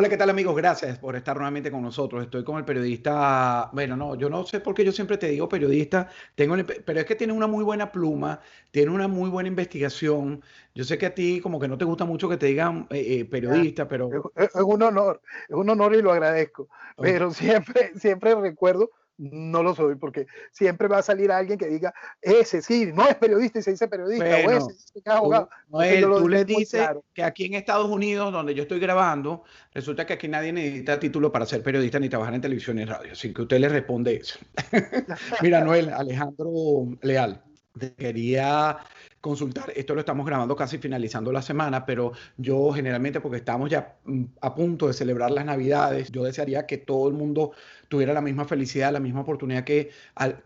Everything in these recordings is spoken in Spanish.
Hola, ¿qué tal amigos? Gracias por estar nuevamente con nosotros. Estoy con el periodista, bueno, no, yo no sé por qué yo siempre te digo periodista, pero es que tiene una muy buena pluma, tiene una muy buena investigación. Yo sé que a ti como que no te gusta mucho que te digan Ya, periodista, pero es un honor y lo agradezco, oh, pero siempre recuerdo, no lo soy, porque siempre va a salir alguien que diga, ese sí, no es periodista y se dice periodista, o ese bueno, sí que es abogado. Entonces yo Noel, lo tú digo le muy dices claro. que aquí en Estados Unidos, donde yo estoy grabando, resulta que aquí nadie necesita título para ser periodista ni trabajar en televisión y radio, así que usted le responde eso. Mira, Noel, Alejandro Leal, te quería consultar, esto lo estamos grabando casi finalizando la semana, pero yo generalmente, porque estamos ya a punto de celebrar las Navidades, yo desearía que todo el mundo tuviera la misma felicidad, la misma oportunidad que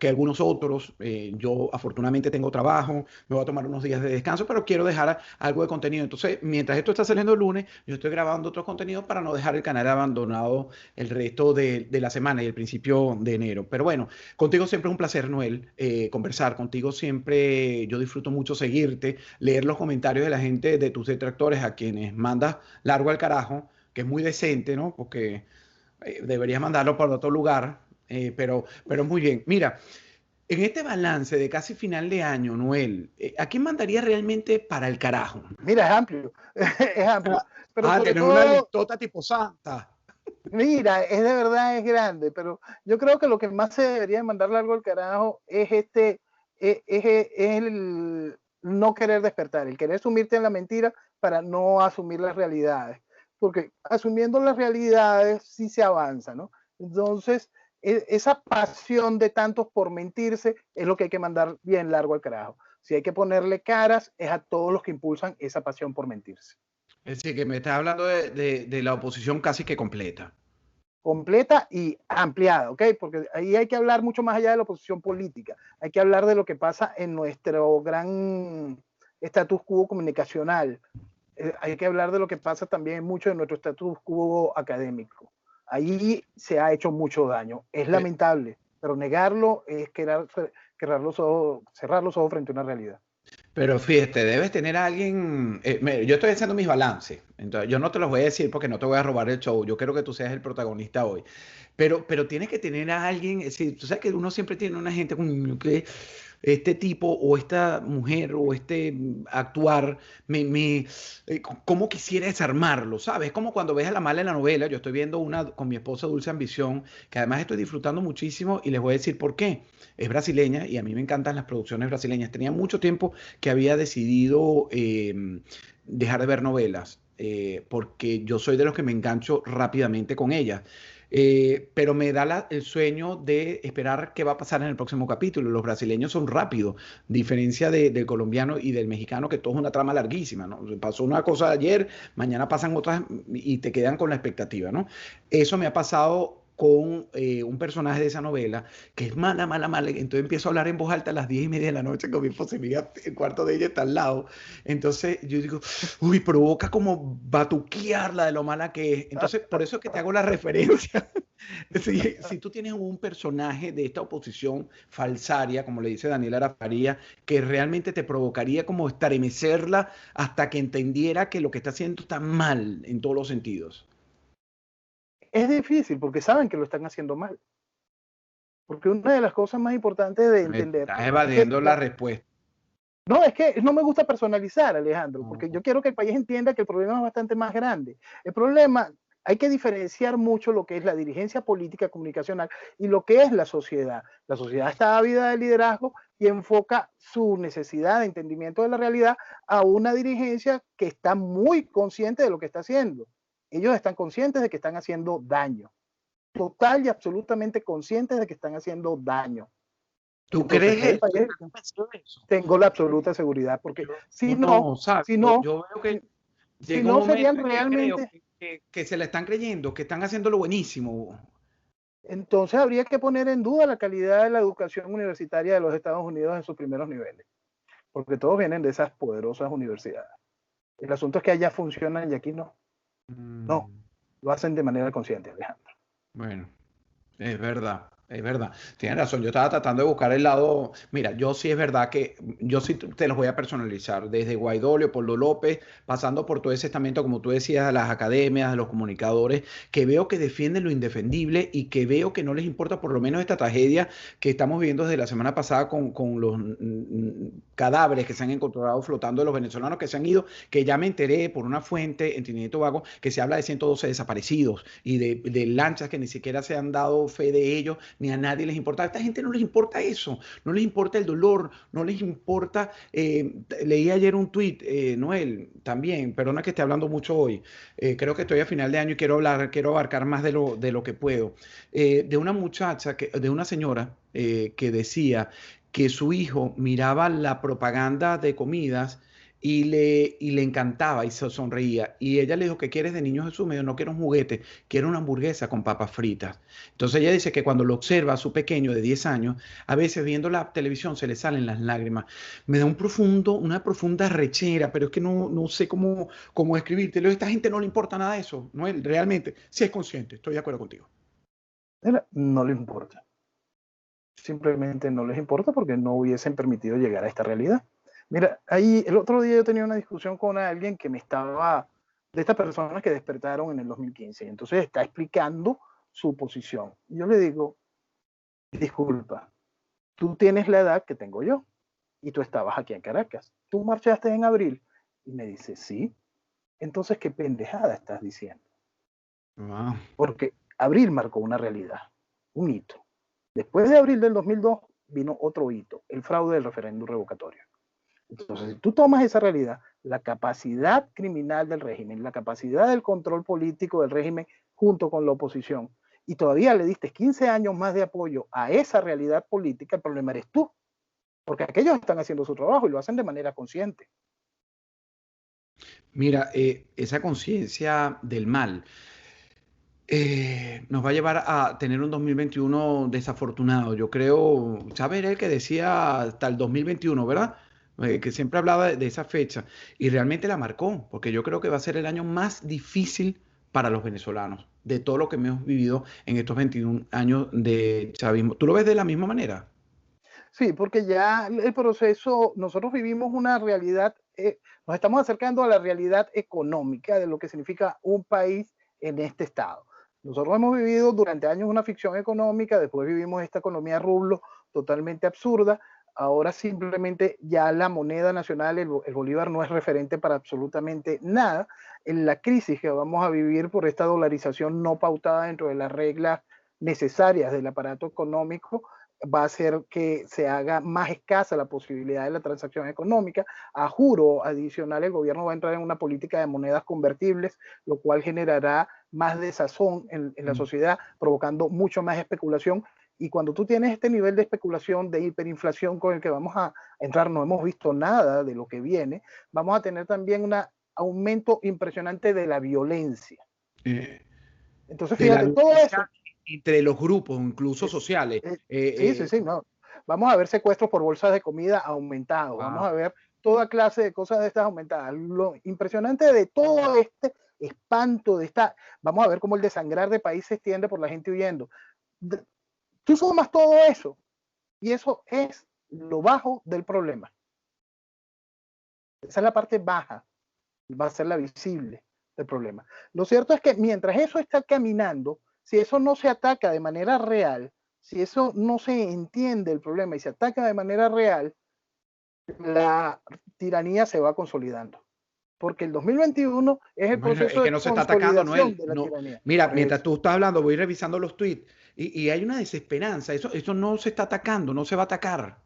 algunos otros. Yo afortunadamente tengo trabajo, me voy a tomar unos días de descanso, pero quiero dejar algo de contenido. Entonces, mientras esto está saliendo el lunes, yo estoy grabando otros contenidos para no dejar el canal abandonado el resto de la semana y el principio de enero. Pero bueno, contigo siempre es un placer, Noel, conversar contigo siempre. Yo disfruto mucho seguirte, leer los comentarios de la gente, de tus detractores, a quienes mandas largo al carajo, que es muy decente, ¿no? Porque deberías mandarlo para otro lugar, pero muy bien. Mira, en este balance de casi final de año, Noel, ¿a quién mandaría realmente para el carajo? Mira, es amplio, es amplio, pero sobre Tienes una todo, listota tipo santa. mira, es de verdad, es grande, pero yo creo que lo que más se debería mandar algo al carajo es es el no querer despertar, el querer sumirte en la mentira para no asumir las realidades, porque asumiendo las realidades sí se avanza, ¿no? Entonces, esa pasión de tantos por mentirse es lo que hay que mandar bien largo al carajo. Si hay que ponerle caras, es a todos los que impulsan esa pasión por mentirse. Es decir, que me estás hablando de la oposición casi que completa. Completa y ampliada, ¿ok? Porque ahí hay que hablar mucho más allá de la oposición política, hay que hablar de lo que pasa en nuestro gran status quo comunicacional, hay que hablar de lo que pasa también mucho en nuestro status quo académico. Ahí se ha hecho mucho daño, es Pe- lamentable, pero negarlo es cerrar los ojos frente a una realidad. Pero fíjate, debes tener a alguien. Yo estoy haciendo mis balances, entonces yo no te los voy a decir porque no te voy a robar el show. Yo quiero que tú seas el protagonista hoy. Pero tienes que tener a alguien. Es decir, tú sabes que uno siempre tiene una gente que este tipo o esta mujer o este actuar, cómo quisiera desarmarlo, ¿sabes? Como cuando ves a la mala en la novela. Yo estoy viendo una con mi esposa Dulce Ambición, que además estoy disfrutando muchísimo y les voy a decir por qué. Es brasileña y a mí me encantan las producciones brasileñas. Tenía mucho tiempo que había decidido dejar de ver novelas, porque yo soy de los que me engancho rápidamente con ellas. Pero me da el sueño de esperar qué va a pasar en el próximo capítulo. Los brasileños son rápidos, diferencia del colombiano y del mexicano, que todo es una trama larguísima, ¿no? Pasó una cosa ayer, mañana pasan otras y te quedan con la expectativa, ¿no? Eso me ha pasado con un personaje de esa novela que es mala, mala, mala. Entonces empiezo a hablar en voz alta a las 10:30 de la noche con mi esposa y el cuarto de ella está al lado. Entonces yo digo, uy, provoca como batuquearla de lo mala que es. Entonces, por eso es que te hago la referencia. Si tú tienes un personaje de esta oposición falsaria, como le dice Daniela Arafaría, que realmente te provocaría como estremecerla hasta que entendiera que lo que está haciendo está mal en todos los sentidos. Es difícil porque saben que lo están haciendo mal, porque una de las cosas más importantes de Me entender estás es que evadiendo la respuesta. no, es que no me gusta personalizar, Alejandro, porque No. yo quiero que el país entienda que el problema es bastante más grande. El problema, hay que diferenciar mucho lo que es la dirigencia política comunicacional y lo que es la sociedad. La sociedad está ávida de liderazgo y enfoca su necesidad de entendimiento de la realidad a una dirigencia que está muy consciente de lo que está haciendo. Ellos están conscientes de que están haciendo daño, total y absolutamente conscientes de que están haciendo daño. ¿Tú Entonces, crees el eso? país, ¿Estás convencido de eso? tengo la absoluta seguridad, porque Yo no, ¿sabes? si Yo, no, yo veo que si llega un no serían momento en que creo realmente, que se la están creyendo, que están haciendo lo buenísimo. entonces habría que poner en duda la calidad de la educación universitaria de los Estados Unidos en sus primeros niveles, porque todos vienen de esas poderosas universidades. El asunto es que allá funcionan y aquí no. No, Mm, lo hacen de manera consciente, Alejandro. bueno, es verdad. Es verdad, tienes razón. Yo estaba tratando de buscar el lado. Mira, yo sí es verdad que yo sí te los voy a personalizar, desde Guaidó, Leopoldo López, pasando por todo ese estamento, como tú decías, a las academias, a los comunicadores, que veo que defienden lo indefendible y que veo que no les importa por lo menos esta tragedia que estamos viviendo desde la semana pasada con los cadáveres que se han encontrado flotando de los venezolanos que se han ido, que ya me enteré por una fuente en Trinidad y Tobago que se habla de 112 desaparecidos y de lanchas que ni siquiera se han dado fe de ellos ni a nadie les importa. A esta gente no les importa eso, no les importa el dolor, no les importa. Leí ayer un tuit, Noel, también, perdona que esté hablando mucho hoy, creo que estoy a final de año y quiero hablar, quiero abarcar más de lo que puedo, de una muchacha, de una señora que decía que su hijo miraba la propaganda de comidas y le encantaba y se sonreía. Y ella le dijo, ¿qué quieres de niño Jesús? Me dijo, no quiero un juguete, quiero una hamburguesa con papas fritas. Entonces ella dice que cuando lo observa a su pequeño de 10 años, a veces viendo la televisión se le salen las lágrimas. Me da una profunda rechera, pero es que no sé cómo escribirte. A esta gente no le importa nada de eso, ¿no? Realmente, sí es consciente, estoy de acuerdo contigo. No le importa. Simplemente no les importa porque no hubiesen permitido llegar a esta realidad. Mira, ahí el otro día yo tenía una discusión con alguien que me estaba, de estas personas que despertaron en el 2015, y entonces está explicando su posición. Y yo le digo, disculpa, tú tienes la edad que tengo yo y tú estabas aquí en Caracas. ¿Tú marchaste en abril? Y me dice, sí. Entonces, ¿qué pendejada estás diciendo? Wow. Porque abril marcó una realidad, un hito. Después de abril del 2002 vino otro hito, el fraude del referéndum revocatorio. Entonces, si tú tomas esa realidad, la capacidad criminal del régimen, la capacidad del control político del régimen junto con la oposición, y todavía le diste 15 años más de apoyo a esa realidad política, el problema eres tú, porque aquellos están haciendo su trabajo y lo hacen de manera consciente. Mira, esa conciencia del mal nos va a llevar a tener un 2021 desafortunado. Yo creo, ¿sabes? Era el que decía hasta el 2021, ¿verdad? Que siempre hablaba de esa fecha y realmente la marcó, porque yo creo que va a ser el año más difícil para los venezolanos, de todo lo que hemos vivido en estos 21 años de chavismo. ¿Tú lo ves de la misma manera? Sí, porque ya el proceso, nosotros vivimos una realidad, nos estamos acercando a la realidad económica de lo que significa un país en este estado. Nosotros hemos vivido durante años una ficción económica, después vivimos esta economía rublo totalmente absurda, ahora simplemente ya la moneda nacional, el bolívar no es referente para absolutamente nada. En la crisis que vamos a vivir por esta dolarización no pautada dentro de las reglas necesarias del aparato económico, va a hacer que se haga más escasa la posibilidad de la transacción económica. A juro adicional, el gobierno va a entrar en una política de monedas convertibles, lo cual generará más desazón en la sociedad, provocando mucho más especulación. Y cuando tú tienes este nivel de especulación, de hiperinflación con el que vamos a entrar, no hemos visto nada de lo que viene, vamos a tener también un aumento impresionante de la violencia. Eh, Entonces, de la fíjate, todo eso. violencia entre los grupos, incluso sociales. Sí, no. Vamos a ver secuestros por bolsas de comida aumentados, vamos Wow. a ver toda clase de cosas de estas aumentadas. Lo impresionante de todo este espanto, vamos a ver cómo el desangrar de país se extiende por la gente huyendo. Tú sumas todo eso y eso es lo bajo del problema. Esa es la parte baja, va a ser la visible del problema. Lo cierto es que mientras eso está caminando, si eso no se ataca de manera real, si eso no se entiende el problema y se ataca de manera real, la tiranía se va consolidando. Porque el 2021 es el Bueno, es proceso que de no se está atacando, consolidación Noel. de la No. tiranía. Mira, Por mientras eso. tú estás hablando, voy revisando los tweets y hay una desesperanza. Eso no se está atacando, no se va a atacar.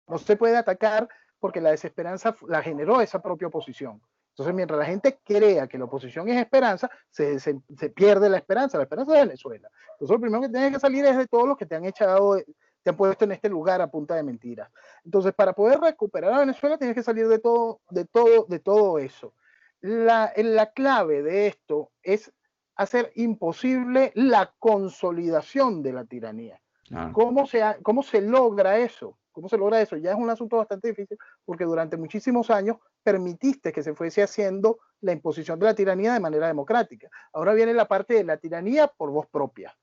No se puede atacar porque la desesperanza la generó esa propia oposición. Entonces, mientras la gente crea que la oposición es esperanza, se pierde la esperanza de Venezuela. Entonces, lo primero que tienes que salir es de todos los que te han echado, te han puesto en este lugar a punta de mentiras. Entonces, para poder recuperar a Venezuela, tienes que salir de todo eso. La clave de esto es hacer imposible la consolidación de la tiranía. Claro. ¿Cómo se logra eso? ¿Cómo se logra eso? Ya es un asunto bastante difícil porque durante muchísimos años permitiste que se fuese haciendo la imposición de la tiranía de manera democrática. Ahora viene la parte de la tiranía por voz propia.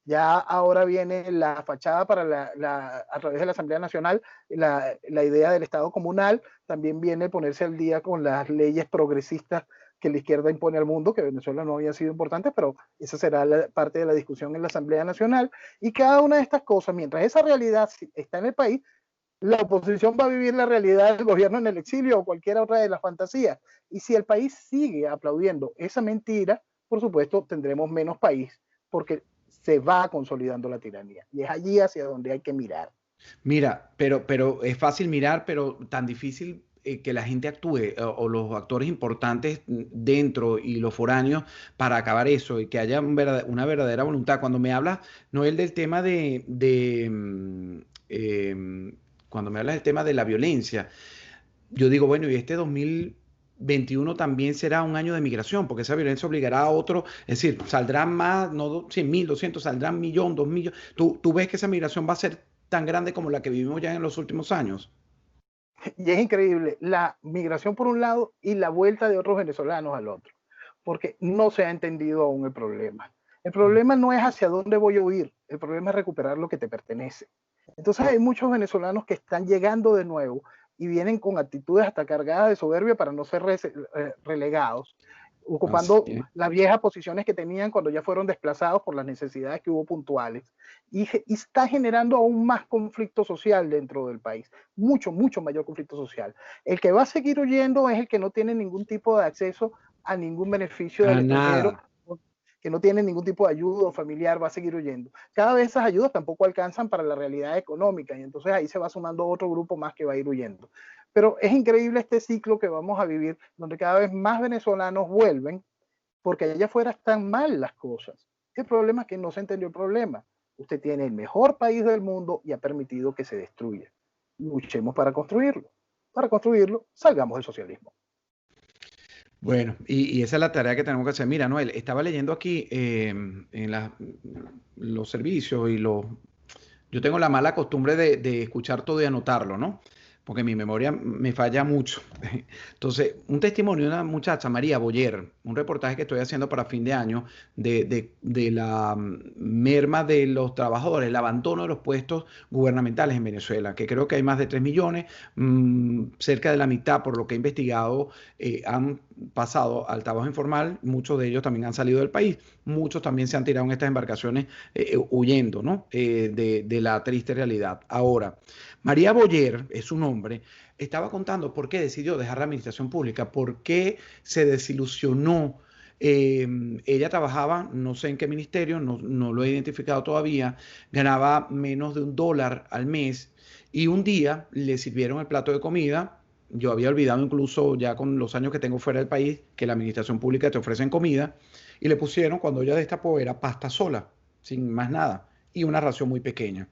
Ya ahora viene la fachada para a través de la Asamblea Nacional, la idea del Estado comunal, también viene ponerse al día con las leyes progresistas que la izquierda impone al mundo, que Venezuela no había sido importante, pero esa será parte de la discusión en la Asamblea Nacional. Y cada una de estas cosas, mientras esa realidad está en el país, la oposición va a vivir la realidad del gobierno en el exilio o cualquier otra de las fantasías. Y si el país sigue aplaudiendo esa mentira, por supuesto, tendremos menos país, porque se va consolidando la tiranía. Y es allí hacia donde hay que mirar. Mira, pero es fácil mirar, pero tan difícil que la gente actúe o los actores importantes dentro y los foráneos para acabar eso y que haya una verdadera voluntad. Cuando me hablas, Noel, del tema cuando me hablas del tema de la violencia, yo digo, bueno, y este 2021 también será un año de migración, porque esa violencia obligará a otro, es decir, saldrán más, no 100.000, 200, saldrán millón, 2 millones. ¿Tú ves que esa migración va a ser tan grande como la que vivimos ya en los últimos años? Y es increíble la migración por un lado y la vuelta de otros venezolanos al otro, porque no se ha entendido aún el problema. El problema no es hacia dónde voy a huir, el problema es recuperar lo que te pertenece. Entonces hay muchos venezolanos que están llegando de nuevo y vienen con actitudes hasta cargadas de soberbia para no ser relegados, Así ocupando es. las viejas posiciones que tenían cuando ya fueron desplazados por las necesidades que hubo puntuales. Y está generando aún más conflicto social dentro del país, mucho, mucho mayor conflicto social. El que va a seguir huyendo es el que no tiene ningún tipo de acceso a ningún beneficio A del extranjero, nada. que no tiene ningún tipo de ayuda familiar, va a seguir huyendo. Cada vez esas ayudas tampoco alcanzan para la realidad económica y entonces ahí se va sumando otro grupo más que va a ir huyendo. Pero es increíble este ciclo que vamos a vivir, donde cada vez más venezolanos vuelven, porque allá afuera están mal las cosas. El problema es que no se entendió el problema. Usted tiene el mejor país del mundo y ha permitido que se destruya. Luchemos para construirlo. Para construirlo, salgamos del socialismo. Bueno, y esa es la tarea que tenemos que hacer. Mira, Noel, estaba leyendo aquí en los servicios yo tengo la mala costumbre de escuchar todo y anotarlo, ¿no? Porque mi memoria me falla mucho. Entonces, un testimonio de una muchacha, María Boyer, un reportaje que estoy haciendo para fin de año de la merma de los trabajadores, el abandono de los puestos gubernamentales en Venezuela, que creo que hay más de 3 millones, cerca de la mitad, por lo que he investigado, han pasado al trabajo informal, muchos de ellos también han salido del país, muchos también se han tirado en estas embarcaciones huyendo, ¿no? De la triste realidad. Ahora, María Boyer es su nombre, estaba contando por qué decidió dejar la administración pública, por qué se desilusionó. Ella trabajaba, no sé en qué ministerio, no lo he identificado todavía, ganaba menos de $1 al mes y un día le sirvieron el plato de comida. Yo había olvidado incluso ya con los años que tengo fuera del país que la administración pública te ofrecen comida y le pusieron, cuando ella destapó, era pasta sola, sin más nada, y una ración muy pequeña.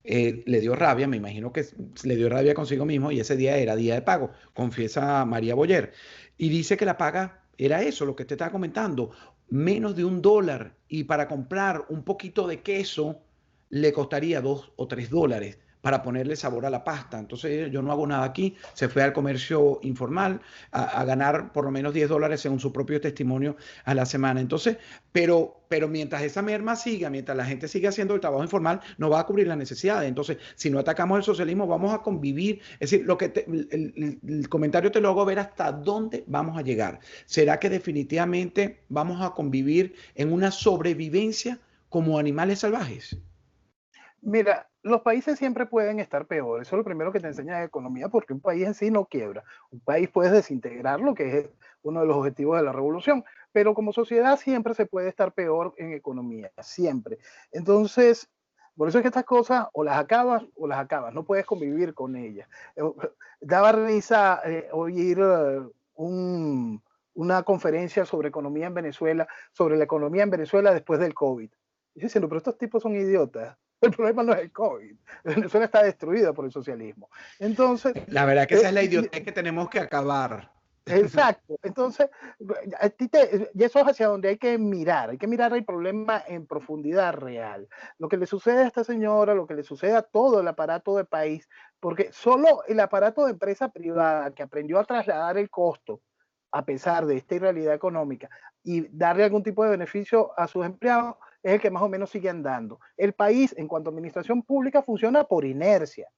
Le dio rabia, me imagino que le dio rabia consigo mismo y ese día era día de pago, confiesa María Boyer. Y dice que la paga era eso, lo que te estaba comentando, menos de $1 y para comprar un poquito de queso le costaría $2 o $3 para ponerle sabor a la pasta. Entonces yo no hago nada aquí, se fue al comercio informal a ganar por lo menos $10 según su propio testimonio a la semana. Entonces, pero mientras esa merma siga, mientras la gente siga haciendo el trabajo informal, no va a cubrir las necesidades. Entonces, si no atacamos el socialismo, vamos a convivir. Es decir, el comentario te lo hago ver hasta dónde vamos a llegar. ¿Será que definitivamente vamos a convivir en una sobrevivencia como animales salvajes? Mira, los países siempre pueden estar peor. Eso es lo primero que te enseña de economía, porque un país en sí no quiebra. Un país puedes desintegrar, lo que es uno de los objetivos de la revolución, pero como sociedad siempre se puede estar peor en economía, siempre. Entonces, por eso es que estas cosas o las acabas, no puedes convivir con ellas. Daba risa oír una conferencia sobre economía en Venezuela, sobre la economía en Venezuela después del COVID. Y diciendo, pero estos tipos son idiotas. El problema no es el COVID. Venezuela está destruida por el socialismo. Entonces, La verdad que esa es la idiotez que tenemos que acabar. exacto. Entonces, y eso es hacia donde hay que mirar. Hay que mirar el problema en profundidad real. Lo que le sucede a esta señora, lo que le sucede a todo el aparato de país, porque solo el aparato de empresa privada que aprendió a trasladar el costo a pesar de esta irrealidad económica y darle algún tipo de beneficio a sus empleados, es el que más o menos sigue andando. El país, en cuanto a administración pública, funciona por inercia,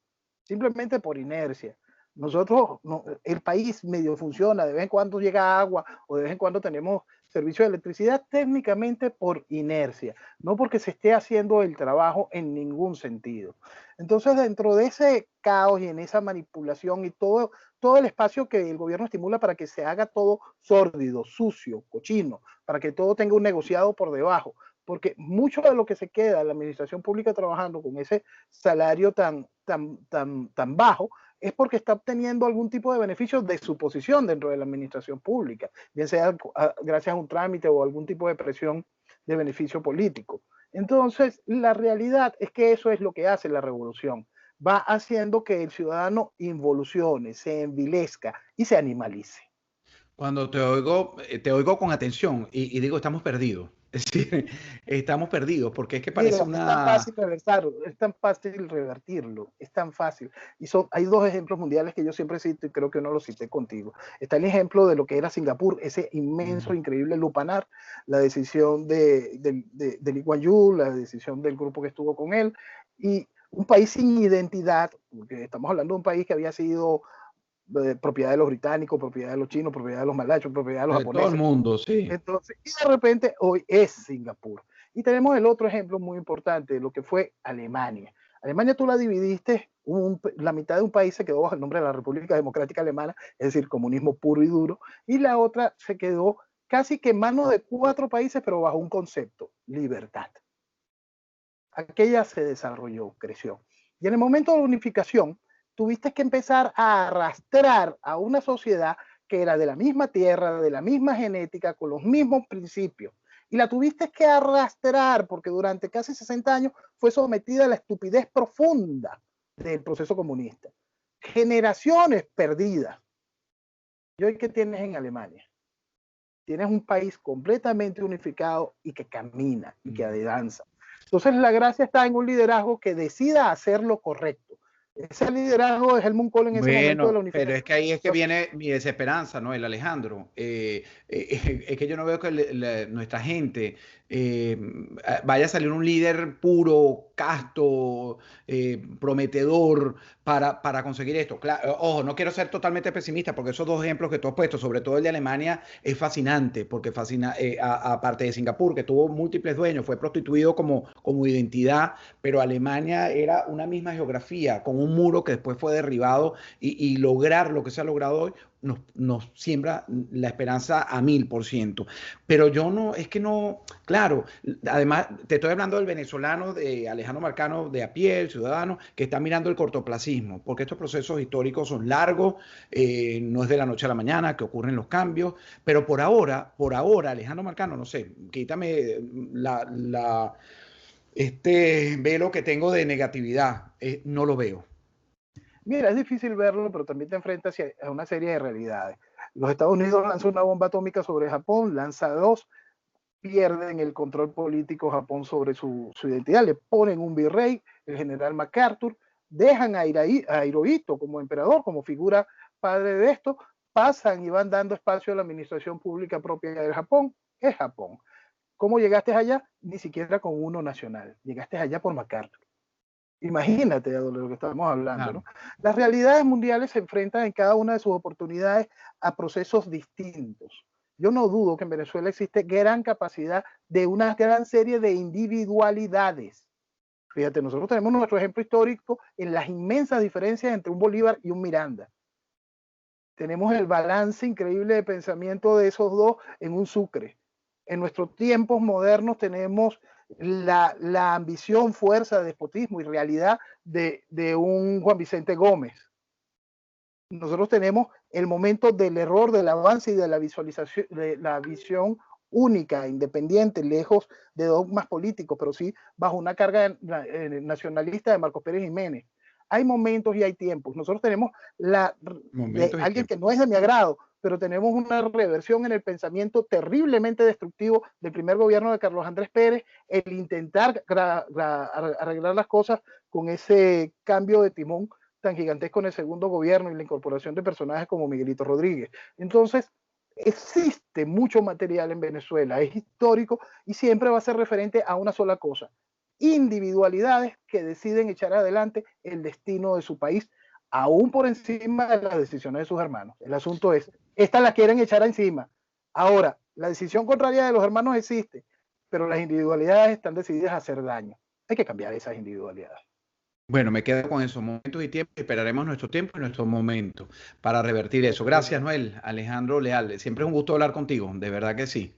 simplemente por inercia. Nosotros, no, el país medio funciona, de vez en cuando llega agua o de vez en cuando tenemos servicio de electricidad técnicamente por inercia, no porque se esté haciendo el trabajo en ningún sentido. Entonces, dentro de ese caos y en esa manipulación y todo el espacio que el gobierno estimula para que se haga todo sórdido, sucio, cochino, para que todo tenga un negociado por debajo, porque mucho de lo que se queda en la administración pública trabajando con ese salario tan bajo es porque está obteniendo algún tipo de beneficio de su posición dentro de la administración pública, bien sea gracias a un trámite o algún tipo de presión de beneficio político. Entonces, la realidad es que eso es lo que hace la revolución. Va haciendo que el ciudadano involucione, se envilezca y se animalice. Cuando te oigo con atención y digo, estamos perdidos. Es decir, estamos perdidos porque es que parece Mira, es tan una... fácil reversarlo, es tan fácil revertirlo, es tan fácil. Y hay dos ejemplos mundiales que yo siempre cito y creo que no lo cité contigo. Está el ejemplo de lo que era Singapur, ese inmenso, increíble lupanar, la decisión de Lee Kuan Yew, la decisión del grupo que estuvo con él, y un país sin identidad, porque estamos hablando de un país que había sido propiedad de los británicos, propiedad de los chinos, propiedad de los malachos, propiedad de los De todo el japoneses. mundo, sí. Entonces, y de repente hoy es Singapur. Y tenemos el otro ejemplo muy importante de lo que fue Alemania. Alemania tú la dividiste, la mitad de un país se quedó bajo el nombre de la República Democrática Alemana, es decir, comunismo puro y duro, y la otra se quedó casi que en manos de 4 países, pero bajo un concepto, libertad. Aquella se desarrolló, creció. Y en el momento de la unificación, tuviste que empezar a arrastrar a una sociedad que era de la misma tierra, de la misma genética, con los mismos principios. Y la tuviste que arrastrar porque durante casi 60 años fue sometida a la estupidez profunda del proceso comunista. Generaciones perdidas. ¿Y hoy qué tienes en Alemania? Tienes un país completamente unificado y que camina y que avanza. Entonces la gracia está en un liderazgo que decida hacer lo correcto. Ese liderazgo de Helmut Kohl en ese momento de la Bueno, pero es unificación. que ahí es que viene mi desesperanza, ¿no? El Alejandro. Es que yo no veo que nuestra gente eh, vaya a salir un líder puro, casto, prometedor para conseguir esto. Claro, ojo, no quiero ser totalmente pesimista porque esos dos ejemplos que tú has puesto, sobre todo el de Alemania, es fascinante porque fascina, aparte de Singapur, que tuvo múltiples dueños, fue prostituido como identidad, pero Alemania era una misma geografía con un muro que después fue derribado y lograr lo que se ha logrado hoy nos siembra la esperanza a 1000%. Pero yo no, es que no, claro, además te estoy hablando del venezolano, de Alejandro Marcano, de a pie, el ciudadano, que está mirando el cortoplacismo, porque estos procesos históricos son largos, no es de la noche a la mañana que ocurren los cambios, pero por ahora, Alejandro Marcano, no sé, quítame este velo que tengo de negatividad, no lo veo. Mira, es difícil verlo, pero también te enfrentas a una serie de realidades. Los Estados Unidos lanzan una bomba atómica sobre Japón, lanza 2, pierden el control político Japón sobre su identidad, le ponen un virrey, el general MacArthur, dejan a Hirohito como emperador, como figura padre de esto, pasan y van dando espacio a la administración pública propia del Japón, es Japón. ¿Cómo llegaste allá? Ni siquiera con uno nacional, llegaste allá por MacArthur. Imagínate de lo que estamos hablando, ¿no? Claro. Las realidades mundiales se enfrentan en cada una de sus oportunidades a procesos distintos. Yo no dudo que en Venezuela existe gran capacidad de una gran serie de individualidades. Fíjate, nosotros tenemos nuestro ejemplo histórico en las inmensas diferencias entre un Bolívar y un Miranda. Tenemos el balance increíble de pensamiento de esos dos en un Sucre. En nuestros tiempos modernos tenemos la ambición, fuerza, despotismo y realidad de un Juan Vicente Gómez. Nosotros tenemos el momento del error, del avance y de la visualización, de la visión única, independiente, lejos de dogmas políticos, pero sí bajo una carga nacionalista de Marcos Pérez Jiménez. Hay momentos y hay tiempos. Nosotros tenemos de alguien que no es de mi agrado, pero tenemos una reversión en el pensamiento terriblemente destructivo del primer gobierno de Carlos Andrés Pérez, el intentar arreglar las cosas con ese cambio de timón tan gigantesco en el segundo gobierno y la incorporación de personajes como Miguelito Rodríguez. Entonces, existe mucho material en Venezuela, es histórico y siempre va a ser referente a una sola cosa: individualidades que deciden echar adelante el destino de su país, aún por encima de las decisiones de sus hermanos. El asunto es, estas las quieren echar encima. Ahora, la decisión contraria de los hermanos existe, pero las individualidades están decididas a hacer daño. Hay que cambiar esas individualidades. Bueno, me quedo con esos momentos y tiempo. Esperaremos nuestro tiempo y nuestro momento para revertir eso. Gracias, Noel. Alejandro Leal. Siempre es un gusto hablar contigo. De verdad que sí.